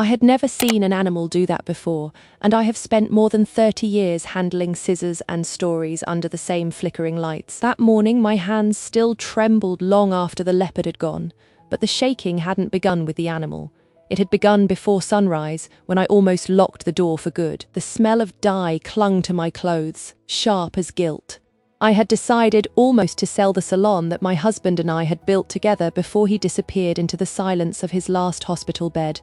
I had never seen an animal do that before, and I have spent more than 30 years handling scissors and stories under the same flickering lights. That morning, my hands still trembled long after the leopard had gone, but the shaking hadn't begun with the animal. It had begun before sunrise, when I almost locked the door for good. The smell of dye clung to my clothes, sharp as guilt. I had decided almost to sell the salon that my husband and I had built together before he disappeared into the silence of his last hospital bed.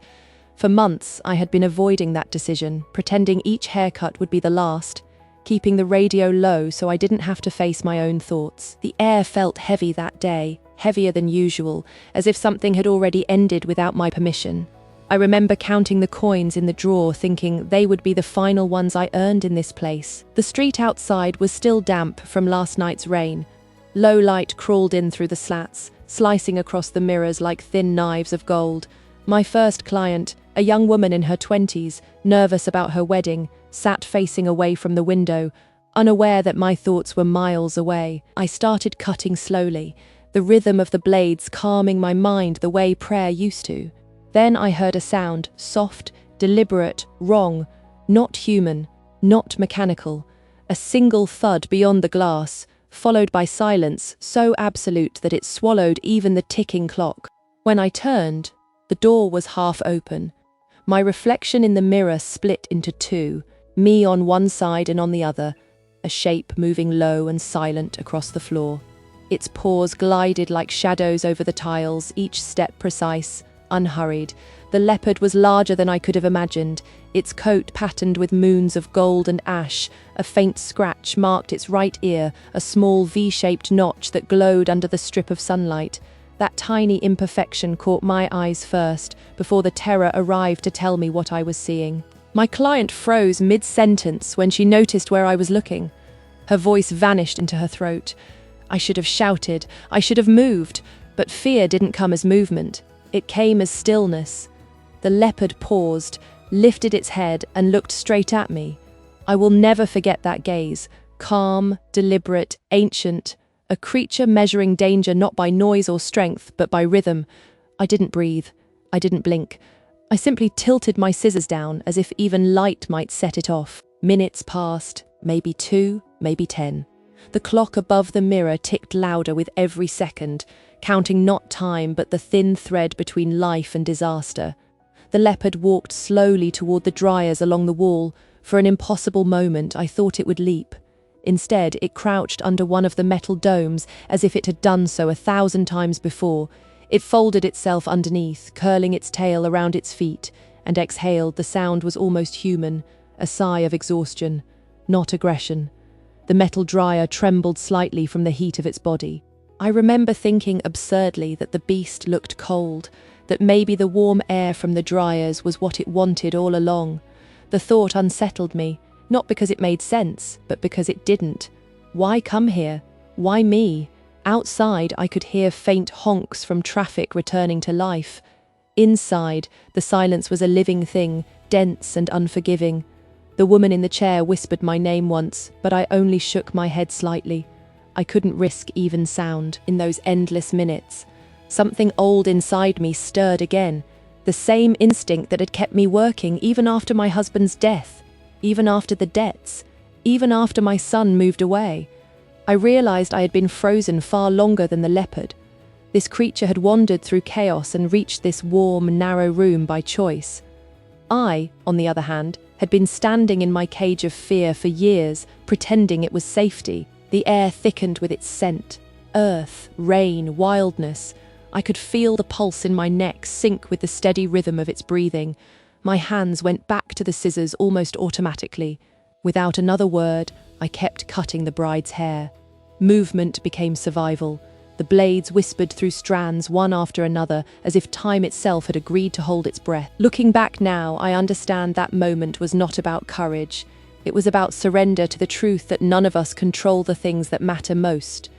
For months, I had been avoiding that decision, pretending each haircut would be the last, keeping the radio low so I didn't have to face my own thoughts. The air felt heavy that day, heavier than usual, as if something had already ended without my permission. I remember counting the coins in the drawer, thinking they would be the final ones I earned in this place. The street outside was still damp from last night's rain. Low light crawled in through the slats, slicing across the mirrors like thin knives of gold. My first client, a young woman in her 20s, nervous about her wedding, sat facing away from the window, unaware that my thoughts were miles away. I started cutting slowly, the rhythm of the blades calming my mind the way prayer used to. Then I heard a sound, soft, deliberate, wrong, not human, not mechanical. A single thud beyond the glass, followed by silence so absolute that it swallowed even the ticking clock. When I turned, the door was half open. My reflection in the mirror split into two, me on one side and on the other, a shape moving low and silent across the floor. Its paws glided like shadows over the tiles, each step precise, unhurried. The leopard was larger than I could have imagined, its coat patterned with moons of gold and ash. A faint scratch marked its right ear, a small V-shaped notch that glowed under the strip of sunlight. That tiny imperfection caught my eyes first, before the terror arrived to tell me what I was seeing. My client froze mid-sentence when she noticed where I was looking. Her voice vanished into her throat. I should have shouted, I should have moved, but fear didn't come as movement. It came as stillness. The leopard paused, lifted its head, and looked straight at me. I will never forget that gaze, calm, deliberate, ancient. A creature measuring danger not by noise or strength, but by rhythm. I didn't breathe. I didn't blink. I simply tilted my scissors down, as if even light might set it off. Minutes passed, maybe 2, maybe 10. The clock above the mirror ticked louder with every second, counting not time but the thin thread between life and disaster. The leopard walked slowly toward the dryers along the wall. For an impossible moment, I thought it would leap. Instead, it crouched under one of the metal domes, as if it had done so 1,000 times before. It folded itself underneath, curling its tail around its feet, and exhaled. The sound was almost human, a sigh of exhaustion, not aggression. The metal dryer trembled slightly from the heat of its body. I remember thinking absurdly that the beast looked cold, that maybe the warm air from the dryers was what it wanted all along. The thought unsettled me. Not because it made sense, but because it didn't. Why come here? Why me? Outside, I could hear faint honks from traffic returning to life. Inside, the silence was a living thing, dense and unforgiving. The woman in the chair whispered my name once, but I only shook my head slightly. I couldn't risk even sound in those endless minutes. Something old inside me stirred again, the same instinct that had kept me working even after my husband's death. Even after the debts, even after my son moved away. I realized I had been frozen far longer than the leopard. This creature had wandered through chaos and reached this warm, narrow room by choice. I, on the other hand, had been standing in my cage of fear for years, pretending it was safety. The air thickened with its scent. Earth, rain, wildness. I could feel the pulse in my neck sync with the steady rhythm of its breathing. My hands went back to the scissors almost automatically. Without another word, I kept cutting the bride's hair. Movement became survival. The blades whispered through strands one after another, as if time itself had agreed to hold its breath. Looking back now, I understand that moment was not about courage. It was about surrender to the truth that none of us control the things that matter most.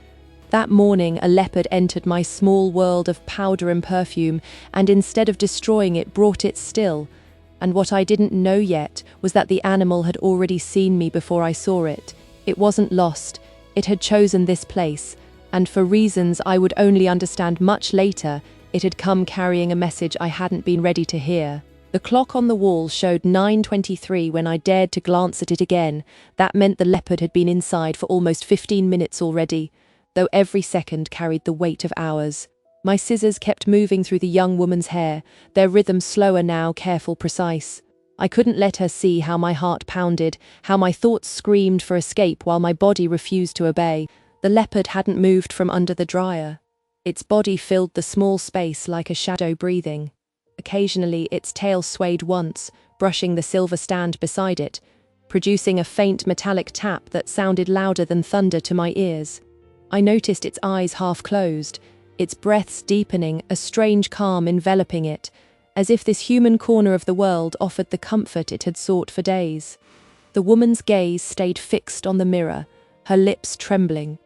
That morning, a leopard entered my small world of powder and perfume, and instead of destroying it, brought it still. And what I didn't know yet was that the animal had already seen me before I saw it. It wasn't lost. It had chosen this place, and for reasons I would only understand much later, it had come carrying a message I hadn't been ready to hear. The clock on the wall showed 9:23 when I dared to glance at it again. That meant the leopard had been inside for almost 15 minutes already, though every second carried the weight of hours. My scissors kept moving through the young woman's hair, their rhythm slower now, careful, precise. I couldn't let her see how my heart pounded, how my thoughts screamed for escape while my body refused to obey. The leopard hadn't moved from under the dryer. Its body filled the small space like a shadow breathing. Occasionally, its tail swayed once, brushing the silver stand beside it, producing a faint metallic tap that sounded louder than thunder to my ears. I noticed its eyes half closed, its breaths deepening, a strange calm enveloping it, as if this human corner of the world offered the comfort it had sought for days. The woman's gaze stayed fixed on the mirror, her lips trembling.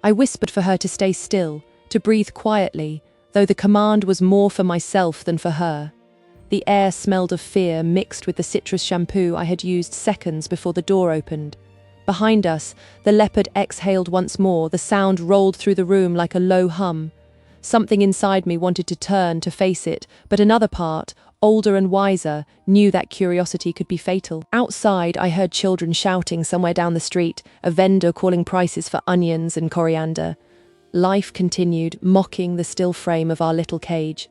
I whispered for her to stay still, to breathe quietly, though the command was more for myself than for her. The air smelled of fear mixed with the citrus shampoo I had used seconds before the door opened. Behind us, the leopard exhaled once more, the sound rolled through the room like a low hum. Something inside me wanted to turn to face it, but another part, older and wiser, knew that curiosity could be fatal. Outside, I heard children shouting somewhere down the street, a vendor calling prices for onions and coriander. Life continued, mocking the still frame of our little cage.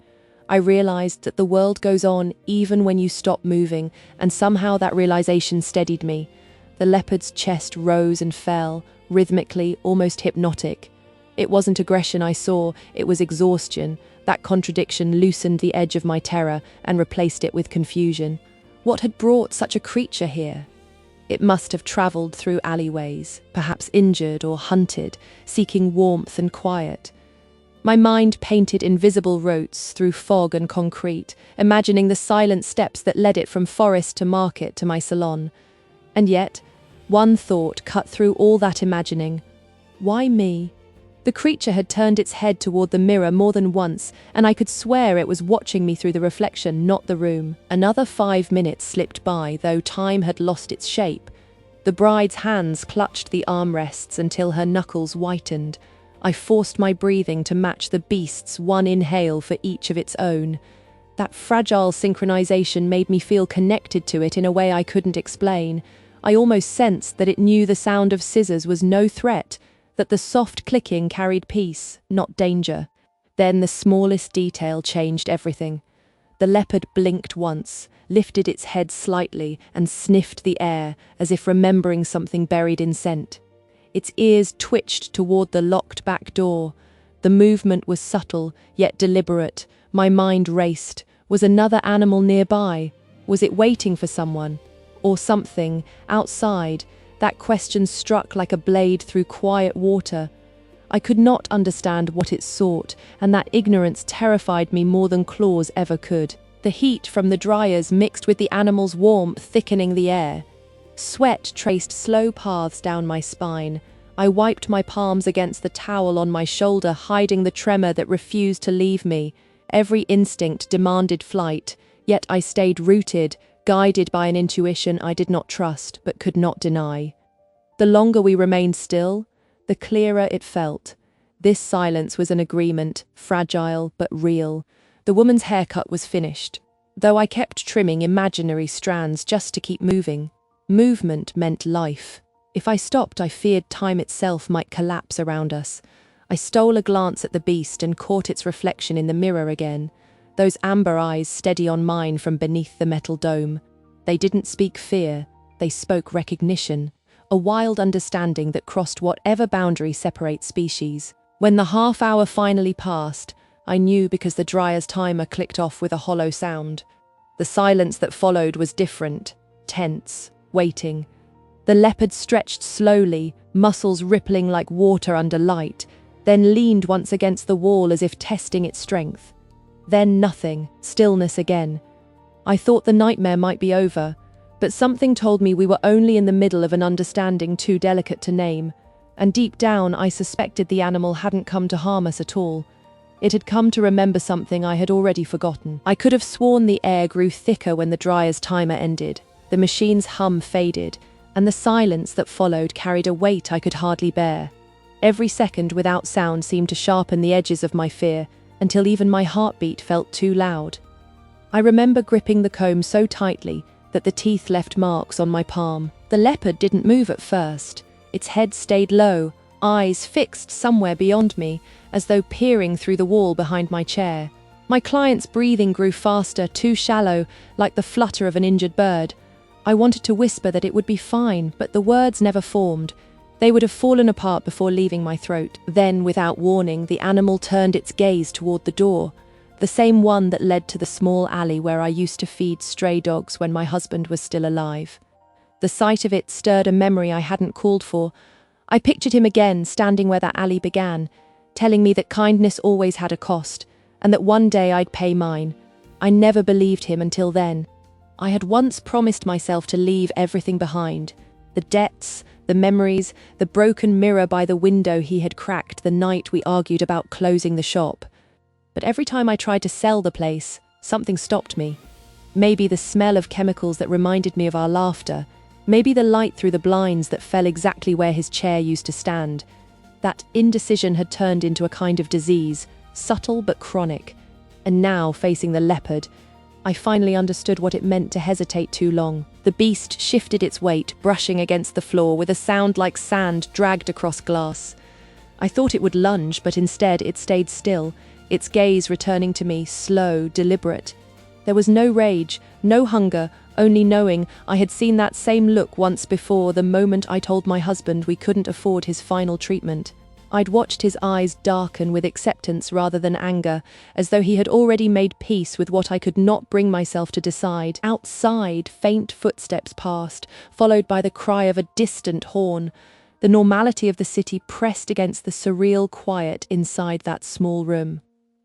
I realized that the world goes on even when you stop moving, and somehow that realization steadied me. The leopard's chest rose and fell, rhythmically, almost hypnotic. It wasn't aggression I saw, it was exhaustion. That contradiction loosened the edge of my terror and replaced it with confusion. What had brought such a creature here? It must have travelled through alleyways, perhaps injured or hunted, seeking warmth and quiet. My mind painted invisible routes through fog and concrete, imagining the silent steps that led it from forest to market to my salon. And yet, one thought cut through all that imagining. Why me? The creature had turned its head toward the mirror more than once, and I could swear it was watching me through the reflection, not the room. Another 5 minutes slipped by, though time had lost its shape. The bride's hands clutched the armrests until her knuckles whitened. I forced my breathing to match the beast's, one inhale for each of its own. That fragile synchronization made me feel connected to it in a way I couldn't explain. I almost sensed that it knew the sound of scissors was no threat, that the soft clicking carried peace, not danger. Then the smallest detail changed everything. The leopard blinked once, lifted its head slightly, and sniffed the air, as if remembering something buried in scent. Its ears twitched toward the locked back door. The movement was subtle, yet deliberate. My mind raced. Was another animal nearby? Was it waiting for someone? Or something, outside? That question struck like a blade through quiet water. I could not understand what it sought, and that ignorance terrified me more than claws ever could. The heat from the dryers mixed with the animal's warmth, thickening the air. Sweat traced slow paths down my spine. I wiped my palms against the towel on my shoulder, hiding the tremor that refused to leave me. Every instinct demanded flight, yet I stayed rooted, guided by an intuition I did not trust but could not deny. The longer we remained still, the clearer it felt. This silence was an agreement, fragile but real. The woman's haircut was finished, though I kept trimming imaginary strands just to keep moving. Movement meant life. If I stopped, I feared time itself might collapse around us. I stole a glance at the beast and caught its reflection in the mirror again. Those amber eyes steady on mine from beneath the metal dome. They didn't speak fear, they spoke recognition, a wild understanding that crossed whatever boundary separates species. When the half hour finally passed, I knew because the dryer's timer clicked off with a hollow sound. The silence that followed was different, tense, waiting. The leopard stretched slowly, muscles rippling like water under light, then leaned once against the wall as if testing its strength. Then nothing, stillness again. I thought the nightmare might be over, but something told me we were only in the middle of an understanding too delicate to name, and deep down I suspected the animal hadn't come to harm us at all. It had come to remember something I had already forgotten. I could have sworn the air grew thicker when the dryer's timer ended. The machine's hum faded, and the silence that followed carried a weight I could hardly bear. Every second without sound seemed to sharpen the edges of my fear, until even my heartbeat felt too loud. I remember gripping the comb so tightly that the teeth left marks on my palm. The leopard didn't move at first. Its head stayed low, eyes fixed somewhere beyond me, as though peering through the wall behind my chair. My client's breathing grew faster, too shallow, like the flutter of an injured bird. I wanted to whisper that it would be fine, but the words never formed. They would have fallen apart before leaving my throat. Then, without warning, the animal turned its gaze toward the door, the same one that led to the small alley where I used to feed stray dogs when my husband was still alive. The sight of it stirred a memory I hadn't called for. I pictured him again, standing where that alley began, telling me that kindness always had a cost, and that one day I'd pay mine. I never believed him until then. I had once promised myself to leave everything behind. The debts, the memories, the broken mirror by the window he had cracked the night we argued about closing the shop. But every time I tried to sell the place, something stopped me. Maybe the smell of chemicals that reminded me of our laughter. Maybe the light through the blinds that fell exactly where his chair used to stand. That indecision had turned into a kind of disease, subtle but chronic. And now, facing the leopard, I finally understood what it meant to hesitate too long. The beast shifted its weight, brushing against the floor with a sound like sand dragged across glass. I thought it would lunge, but instead it stayed still, its gaze returning to me, slow, deliberate. There was no rage, no hunger, only knowing. I had seen that same look once before, the moment I told my husband we couldn't afford his final treatment. I'd watched his eyes darken with acceptance rather than anger, as though he had already made peace with what I could not bring myself to decide. Outside, faint footsteps passed, followed by the cry of a distant horn. The normality of the city pressed against the surreal quiet inside that small room.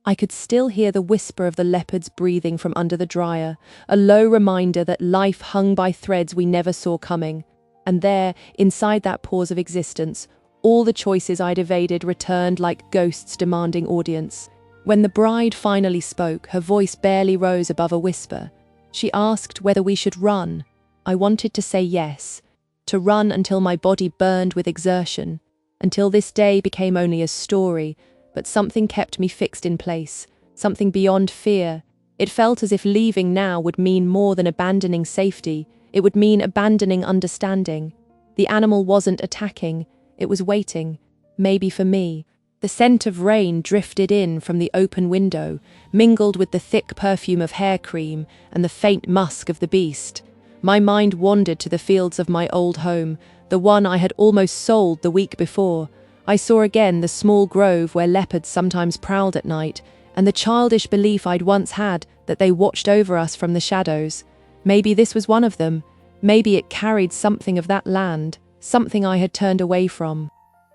I could still hear the whisper of the leopard's breathing from under the dryer, a low reminder that life hung by threads we never saw coming. And there, inside that pause of existence, all the choices I'd evaded returned like ghosts demanding audience. When the bride finally spoke, her voice barely rose above a whisper. She asked whether we should run. I wanted to say yes, to run until my body burned with exertion, until this day became only a story, but something kept me fixed in place, something beyond fear. It felt as if leaving now would mean more than abandoning safety. It would mean abandoning understanding. The animal wasn't attacking, it was waiting, maybe for me. The scent of rain drifted in from the open window, mingled with the thick perfume of hair cream and the faint musk of the beast. My mind wandered to the fields of my old home, the one I had almost sold the week before. I saw again the small grove where leopards sometimes prowled at night, and the childish belief I'd once had that they watched over us from the shadows. Maybe this was one of them. Maybe it carried something of that land, something I had turned away from.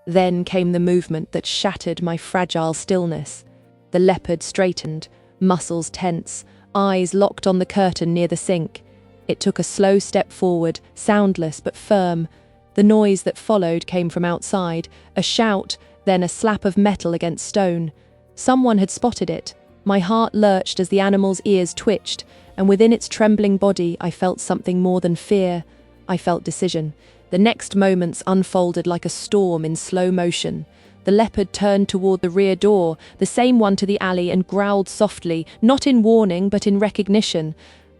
Then came the movement that shattered my fragile stillness. The leopard straightened, muscles tense, eyes locked on the curtain near the sink. It took a slow step forward, soundless but firm. The noise that followed came from outside, a shout, then a slap of metal against stone. Someone had spotted it. My heart lurched as the animal's ears twitched, and within its trembling body I felt something more than fear. I felt decision. The next moments unfolded like a storm in slow motion. The leopard turned toward the rear door, the same one to the alley, and growled softly, not in warning but in recognition.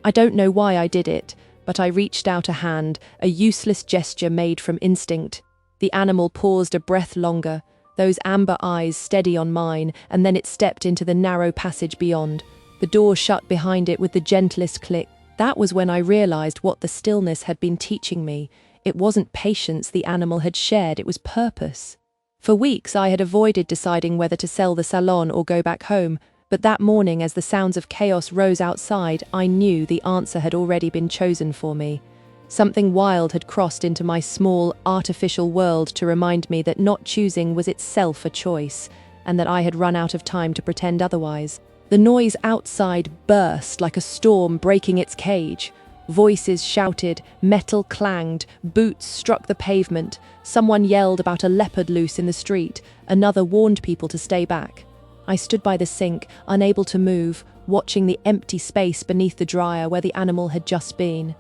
I don't know why I did it, but I reached out a hand, a useless gesture made from instinct. The animal paused a breath longer, those amber eyes steady on mine, and then it stepped into the narrow passage beyond. The door shut behind it with the gentlest click. That was when I realized what the stillness had been teaching me. It wasn't patience the animal had shared, it was purpose. For weeks I had avoided deciding whether to sell the salon or go back home, but that morning, as the sounds of chaos rose outside, I knew the answer had already been chosen for me. Something wild had crossed into my small, artificial world to remind me that not choosing was itself a choice, and that I had run out of time to pretend otherwise. The noise outside burst like a storm breaking its cage. Voices shouted, metal clanged, boots struck the pavement. Someone yelled about a leopard loose in the street. Another warned people to stay back. I stood by the sink, unable to move, watching the empty space beneath the dryer where the animal had just been.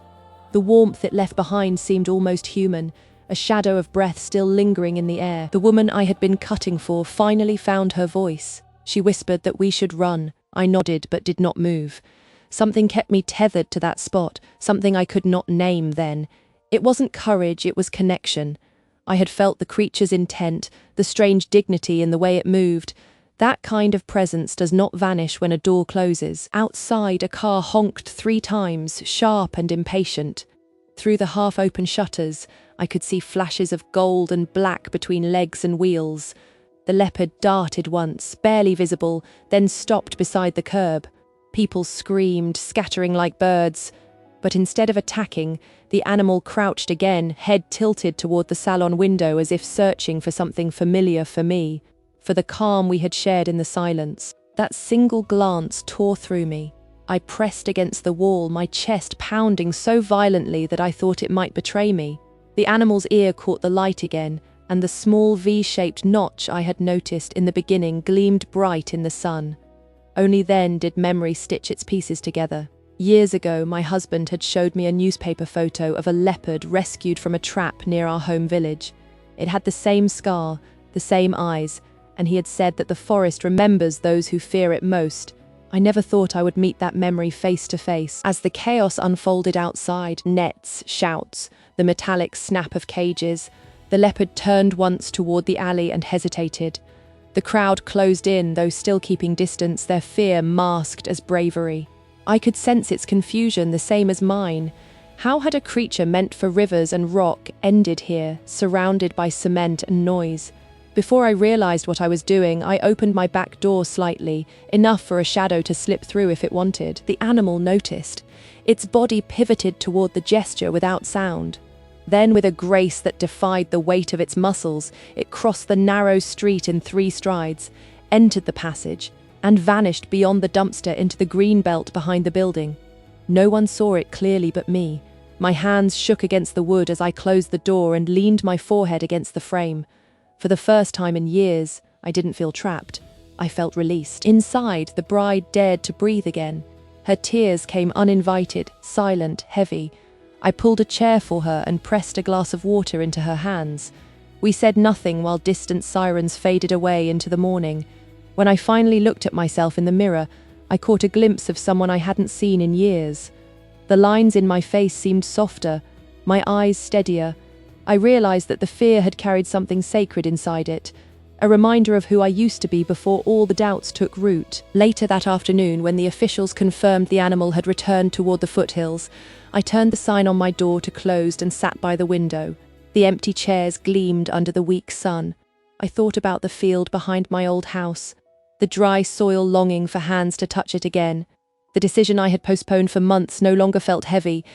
The warmth it left behind seemed almost human, a shadow of breath still lingering in the air. The woman I had been cutting for finally found her voice. She whispered that we should run. I nodded but did not move. Something kept me tethered to that spot, something I could not name then. It wasn't courage, it was connection. I had felt the creature's intent, the strange dignity in the way it moved. That kind of presence does not vanish when a door closes. Outside, a car honked 3 times, sharp and impatient. Through the half-open shutters, I could see flashes of gold and black between legs and wheels. The Leopard darted once, barely visible, then stopped beside the curb. People screamed, scattering like birds. But instead of attacking, the animal crouched again, head tilted toward the salon window as if searching for something familiar for me, for the calm we had shared in the silence. That single glance tore through me. I pressed against the wall, my chest pounding so violently that I thought it might betray me. The animal's ear caught the light again, and the small V-shaped notch I had noticed in the beginning gleamed bright in the sun. Only then did memory stitch its pieces together. Years ago, my husband had showed me a newspaper photo of a leopard rescued from a trap near our home village. It had the same scar, the same eyes, and he had said that the forest remembers those who fear it most. I never thought I would meet that memory face to face. As the chaos unfolded outside, nets, shouts, the metallic snap of cages, the leopard turned once toward the alley and hesitated. The crowd closed in, though still keeping distance, their fear masked as bravery. I could sense its confusion, the same as mine. How had a creature meant for rivers and rock ended here, surrounded by cement and noise? Before I realized what I was doing, I opened my back door slightly, enough for a shadow to slip through if it wanted. The animal noticed. Its body pivoted toward the gesture without sound. Then, with a grace that defied the weight of its muscles, it crossed the narrow street in 3 strides, entered the passage, and vanished beyond the dumpster into the green belt behind the building. No one saw it clearly but me. My hands shook against the wood as I closed the door and leaned my forehead against the frame. For the first time in years, I didn't feel trapped. I felt released. Inside, the bride dared to breathe again. Her tears came uninvited, silent, heavy. I pulled a chair for her and pressed a glass of water into her hands. We said nothing while distant sirens faded away into the morning. When I finally looked at myself in the mirror, I caught a glimpse of someone I hadn't seen in years. The lines in my face seemed softer, my eyes steadier. I realized that the fear had carried something sacred inside it, a reminder of who I used to be before all the doubts took root. Later that afternoon, when the officials confirmed the animal had returned toward the foothills, I turned the sign on my door to closed and sat by the window. The empty chairs gleamed under the weak sun. I thought about the field behind my old house, the dry soil longing for hands to touch it again. The decision I had postponed for months no longer felt heavy.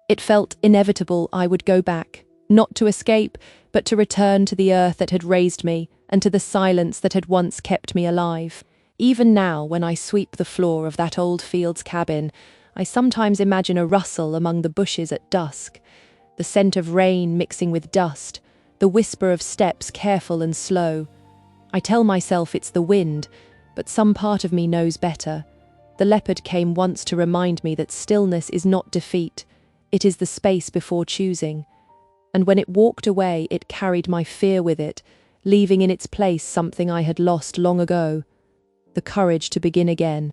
It felt inevitable. I would go back, not to escape, but to return to the earth that had raised me and to the silence that had once kept me alive. Even now, when I sweep the floor of that old field's cabin, I sometimes imagine a rustle among the bushes at dusk, the scent of rain mixing with dust, the whisper of steps careful and slow. I tell myself it's the wind, but some part of me knows better. The leopard came once to remind me that stillness is not defeat, it is the space before choosing. And when it walked away, it carried my fear with it, leaving in its place something I had lost long ago, the courage to begin again.